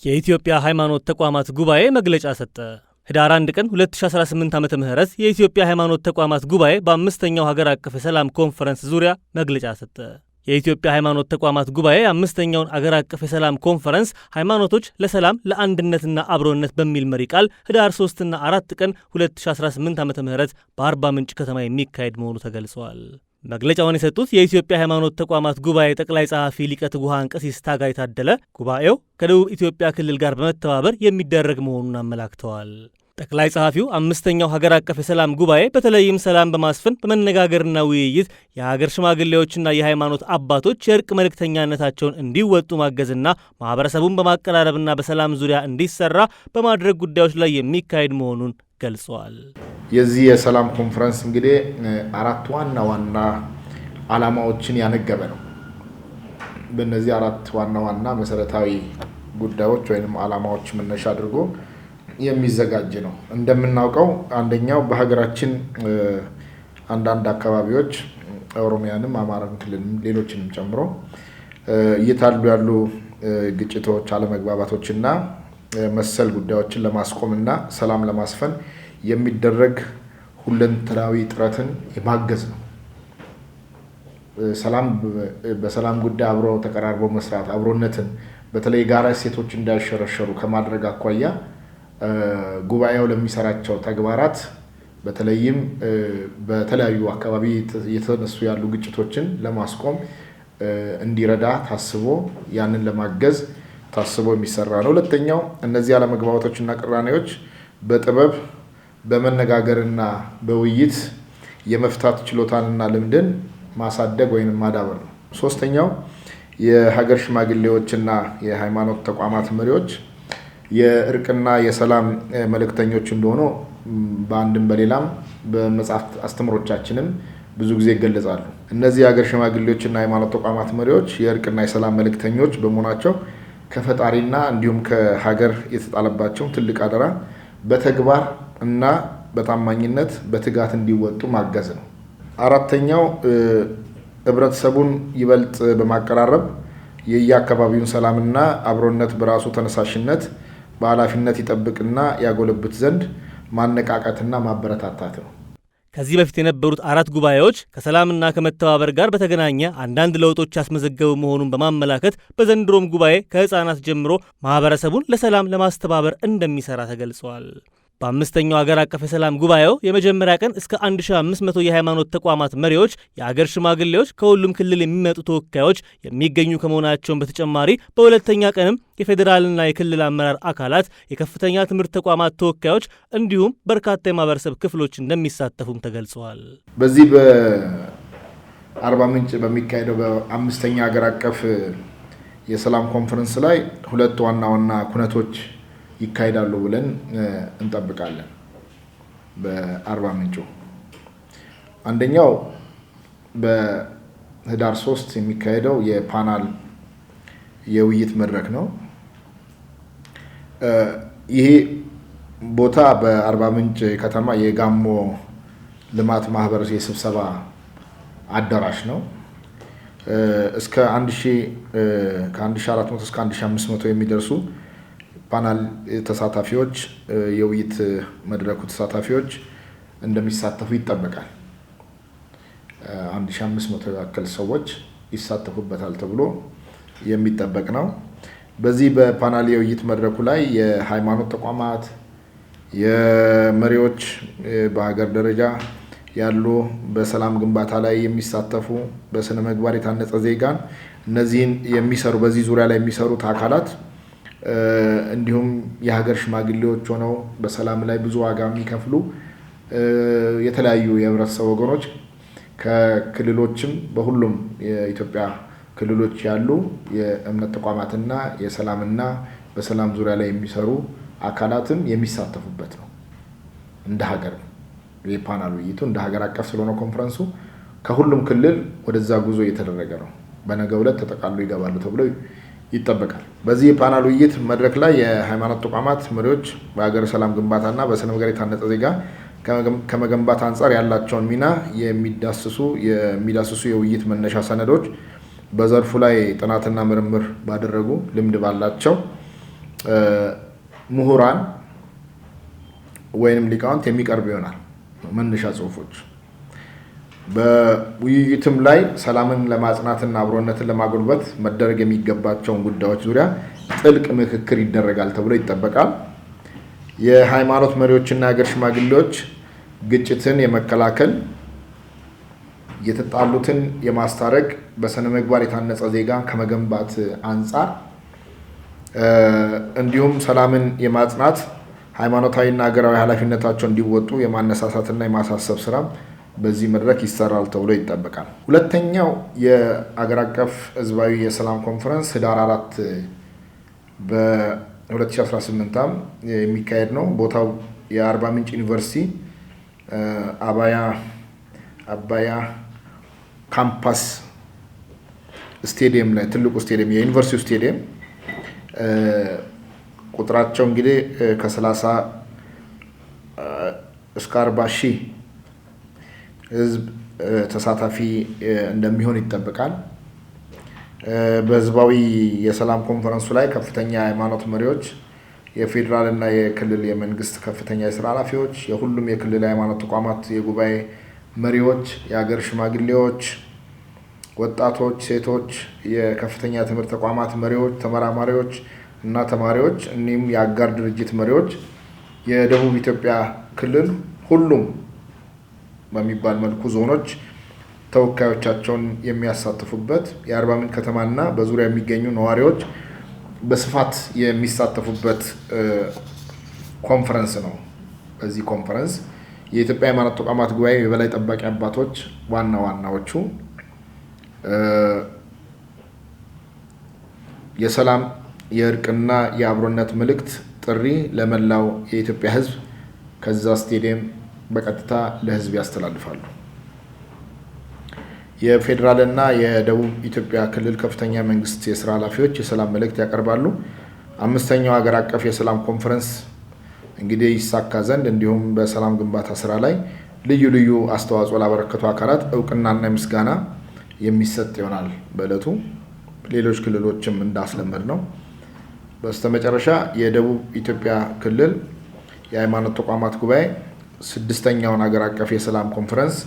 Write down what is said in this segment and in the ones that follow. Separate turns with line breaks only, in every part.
የኢትዮጵያ ሃይማኖት ተቋማት ጉባኤ መግለጫ ሰጠ። ህዳር 1 ቀን 2018 ዓመተ ምህረት የኢትዮጵያ ሃይማኖት ተቋማት ጉባኤ በአምስተኛው ሀገር አቀፍ የሰላም ኮንፈረንስ ዙሪያ መግለጫ ሰጠ። የኢትዮጵያ ሃይማኖት ተቋማት ጉባኤ አምስተኛውን አገር አቀፍ የሰላም ኮንፈረንስ ሃይማኖቶች ለሰላም ለአንድነትና አብሮነት በሚል መሪ ቃል ህዳር 3 እና 4 ቀን 2018 ዓመተ ምህረት በአርባ ምንጭ ከተማ የሚካሄድ መሆኑ ተገልጿል። መግለጫውን የሰጡት የኢትዮጵያ ሃይማኖት ተቋማት ጉባኤ ጠቅላይ ጸሐፊ ሊቀ ትጉሃን ቀሲስ ታጋይ ታደለ ጉባኤው ከደቡብ ኢትዮጵያ ክልል ጋር በመተባበር የሚደረግ መሆኑን አመላክተዋል። ጠቅላይ ጸሐፊው አምስተኛው ሀገር አቀፍ የሰላም ጉባኤ በተለይም ሰላም በማስፈን በመነጋገርና ውይይት የሀገር ሽማግሌዎችና የሃይማኖት አባቶች የእርቅ መልእክተኛነታቸውን እንዲወጡ ማገዝና ማህበረሰቡን በማቀራረብና በሰላም ዙሪያ እንዲሰራ በማድረግ ጉዳዮች ላይ የሚካሄድ መሆኑን ገልጸዋል።
የዚህ የሰላም ኮንፈረንስ እንግዲህ አራት ዋና ዓላማዎችን ያነገበ ነው። በእነዚህ አራት ዋና መሰረታዊ ጉዳዮች ወይንም ዓላማዎች መነሻ አድርጎ የሚዘጋጅ ነው። እንደምናውቀው አንደኛው በሀገራችን አንዳንድ አካባቢዎች ኦሮሚያንም አማራን ክልልም ሌሎችንም ጨምሮ እየታሉ ያሉ ግጭቶች፣ አለመግባባቶችና መሰል ጉዳዮችን ለማስቆምና ሰላም ለማስፈን የሚደረግ ሁለንተናዊ ጥረትን የማገዝ ነው። በሰላም ጉዳይ አብሮ ተቀራርቦ መስራት፣ አብሮነትን በተለይ ጋራ እሴቶች እንዳይሸረሸሩ ከማድረግ አኳያ ጉባኤው ለሚሰራቸው ተግባራት በተለይም በተለያዩ አካባቢ የተነሱ ያሉ ግጭቶችን ለማስቆም እንዲረዳ ታስቦ ያንን ለማገዝ ታስቦ የሚሰራ ነው። ሁለተኛው እነዚህ አለመግባባቶችና ቅራኔዎች በጥበብ በመነጋገርና በውይይት የመፍታት ችሎታንና ልምድን ማሳደግ ወይም ማዳበር ነው። ሶስተኛው የሀገር ሽማግሌዎችና የሃይማኖት ተቋማት መሪዎች የእርቅና የሰላም መልእክተኞች እንደሆኑ በአንድም በሌላም በመጽሐፍት አስተምሮቻችንም ብዙ ጊዜ ይገለጻሉ። እነዚህ የሀገር ሽማግሌዎችና የሃይማኖት ተቋማት መሪዎች የእርቅና የሰላም መልእክተኞች በመሆናቸው ከፈጣሪና እንዲሁም ከሀገር የተጣለባቸው ትልቅ አደራ በተግባር እና በታማኝነት በትጋት እንዲወጡ ማገዝ ነው። አራተኛው ህብረተሰቡን ይበልጥ በማቀራረብ የየአካባቢውን ሰላምና አብሮነት በራሱ ተነሳሽነት በኃላፊነት ይጠብቅና ያጎለብት ዘንድ ማነቃቃትና ማበረታታት ነው።
ከዚህ በፊት የነበሩት አራት ጉባኤዎች ከሰላምና ከመተባበር ጋር በተገናኘ አንዳንድ ለውጦች ያስመዘገቡ መሆኑን በማመላከት በዘንድሮም ጉባኤ ከህፃናት ጀምሮ ማህበረሰቡን ለሰላም ለማስተባበር እንደሚሰራ ተገልጿል። በአምስተኛው ሀገር አቀፍ የሰላም ጉባኤው የመጀመሪያ ቀን እስከ 1500 የሃይማኖት ተቋማት መሪዎች፣ የአገር ሽማግሌዎች፣ ከሁሉም ክልል የሚመጡ ተወካዮች የሚገኙ ከመሆናቸውን በተጨማሪ በሁለተኛ ቀንም የፌዴራልና የክልል አመራር አካላት፣ የከፍተኛ ትምህርት ተቋማት ተወካዮች እንዲሁም በርካታ የማህበረሰብ ክፍሎች እንደሚሳተፉም ተገልጸዋል።
በዚህ በአርባ ምንጭ በሚካሄደው በአምስተኛ ሀገር አቀፍ የሰላም ኮንፈረንስ ላይ ሁለት ዋና ኩነቶች ይካሄዳሉ ብለን እንጠብቃለን። በአርባ ምንጩ አንደኛው በህዳር 3 የሚካሄደው የፓናል የውይይት መድረክ ነው። ይሄ ቦታ በአርባ ምንጭ ከተማ የጋሞ ልማት ማህበር የስብሰባ አዳራሽ ነው። እስከ 1400 እስከ 1500 የሚደርሱ ፓናል ተሳታፊዎች፣ የውይይት መድረኩ ተሳታፊዎች እንደሚሳተፉ ይጠበቃል። 1500 ያክል ሰዎች ይሳተፉበታል ተብሎ የሚጠበቅ ነው። በዚህ በፓናል የውይይት መድረኩ ላይ የሃይማኖት ተቋማት፣ የመሪዎች በሀገር ደረጃ ያሉ በሰላም ግንባታ ላይ የሚሳተፉ በስነ ምግባር የታነጸ ዜጋን እነዚህን የሚሰሩ በዚህ ዙሪያ ላይ የሚሰሩት አካላት እንዲሁም የሀገር ሽማግሌዎች ሆነው በሰላም ላይ ብዙ ዋጋ የሚከፍሉ የተለያዩ የህብረተሰብ ወገኖች ከክልሎችም በሁሉም የኢትዮጵያ ክልሎች ያሉ የእምነት ተቋማትና የሰላምና በሰላም ዙሪያ ላይ የሚሰሩ አካላትም የሚሳተፉበት ነው። እንደ ሀገር የፓናል ውይይቱ እንደ ሀገር አቀፍ ስለሆነ ኮንፈረንሱ ከሁሉም ክልል ወደዛ ጉዞ እየተደረገ ነው። በነገው ዕለት ተጠቃሎ ይገባሉ ተብሎ ይጠበቃል። በዚህ የፓናል ውይይት መድረክ ላይ የሃይማኖት ተቋማት መሪዎች በሀገር ሰላም ግንባታና በስነ ምግባር የታነጸ ዜጋ ከመገንባት አንጻር ያላቸውን ሚና የሚዳስሱ የውይይት መነሻ ሰነዶች በዘርፉ ላይ ጥናትና ምርምር ባደረጉ ልምድ ባላቸው ምሁራን ወይንም ሊቃውንት የሚቀርብ ይሆናል። መነሻ ጽሁፎች በውይይትም ላይ ሰላምን ለማጽናትና አብሮነትን ለማጎልበት መደረግ የሚገባቸውን ጉዳዮች ዙሪያ ጥልቅ ምክክር ይደረጋል ተብሎ ይጠበቃል። የሃይማኖት መሪዎችና የሀገር ሽማግሌዎች ግጭትን የመከላከል የተጣሉትን የማስታረቅ በስነ ምግባር የታነጸ ዜጋ ከመገንባት አንጻር እንዲሁም ሰላምን የማጽናት ሃይማኖታዊና ሀገራዊ ኃላፊነታቸውን እንዲወጡ የማነሳሳትና የማሳሰብ ስራ በዚህ መድረክ ይሰራል ተብሎ ይጠበቃል። ሁለተኛው የአገር አቀፍ ህዝባዊ የሰላም ኮንፈረንስ ህዳር 4 በ2018 የሚካሄድ ነው። ቦታው የአርባ ምንጭ ዩኒቨርሲቲ አባያ ካምፓስ ስቴዲየም ላይ ትልቁ ስቴዲየም የዩኒቨርሲቲው ስቴዲየም ቁጥራቸው እንግዲህ ከ30 እስከ 40 ሺህ ህዝብ ተሳታፊ እንደሚሆን ይጠበቃል። በህዝባዊ የሰላም ኮንፈረንሱ ላይ ከፍተኛ የሃይማኖት መሪዎች፣ የፌዴራል እና የክልል የመንግስት ከፍተኛ የስራ ኃላፊዎች፣ የሁሉም የክልል ሃይማኖት ተቋማት የጉባኤ መሪዎች፣ የሀገር ሽማግሌዎች፣ ወጣቶች፣ ሴቶች፣ የከፍተኛ ትምህርት ተቋማት መሪዎች፣ ተመራማሪዎች እና ተማሪዎች እንዲሁም የአጋር ድርጅት መሪዎች የደቡብ ኢትዮጵያ ክልል ሁሉም በሚባል መልኩ ዞኖች ተወካዮቻቸውን የሚያሳትፉበት የአርባ ምንጭ ከተማና በዙሪያ የሚገኙ ነዋሪዎች በስፋት የሚሳተፉበት ኮንፈረንስ ነው። በዚህ ኮንፈረንስ የኢትዮጵያ ሃይማኖት ተቋማት ጉባኤ የበላይ ጠባቂ አባቶች ዋናዎቹ የሰላም የእርቅና የአብሮነት መልእክት ጥሪ ለመላው የኢትዮጵያ ህዝብ ከዛ ስቴዲየም በቀጥታ ለህዝብ ያስተላልፋሉ። የፌዴራልና የደቡብ ኢትዮጵያ ክልል ከፍተኛ መንግስት የስራ ኃላፊዎች የሰላም መልእክት ያቀርባሉ። አምስተኛው ሀገር አቀፍ የሰላም ኮንፈረንስ እንግዲህ ይሳካ ዘንድ እንዲሁም በሰላም ግንባታ ስራ ላይ ልዩ ልዩ አስተዋጽኦ ላበረከቱ አካላት እውቅናና ምስጋና የሚሰጥ ይሆናል። በዕለቱ ሌሎች ክልሎችም እንዳስለመድ ነው። በስተመጨረሻ የደቡብ ኢትዮጵያ ክልል የሃይማኖት ተቋማት ጉባኤ 6ኛውን ሀገር አቀፍ የሰላም ኮንፈረንስ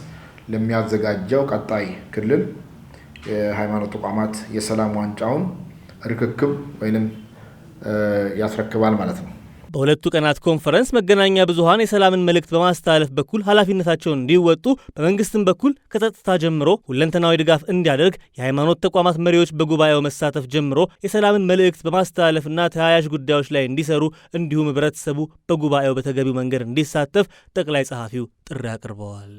ለሚያዘጋጀው ቀጣይ ክልል የሃይማኖት ተቋማት የሰላም ዋንጫውን ርክክብ ወይንም ያስረክባል ማለት ነው።
በሁለቱ ቀናት ኮንፈረንስ መገናኛ ብዙሃን የሰላምን መልእክት በማስተላለፍ በኩል ኃላፊነታቸውን እንዲወጡ፣ በመንግስትም በኩል ከጸጥታ ጀምሮ ሁለንተናዊ ድጋፍ እንዲያደርግ፣ የሃይማኖት ተቋማት መሪዎች በጉባኤው መሳተፍ ጀምሮ የሰላምን መልእክት በማስተላለፍና ተያያዥ ጉዳዮች ላይ እንዲሰሩ እንዲሁም ህብረተሰቡ በጉባኤው በተገቢው መንገድ እንዲሳተፍ ጠቅላይ ጸሐፊው ጥሪ አቅርበዋል።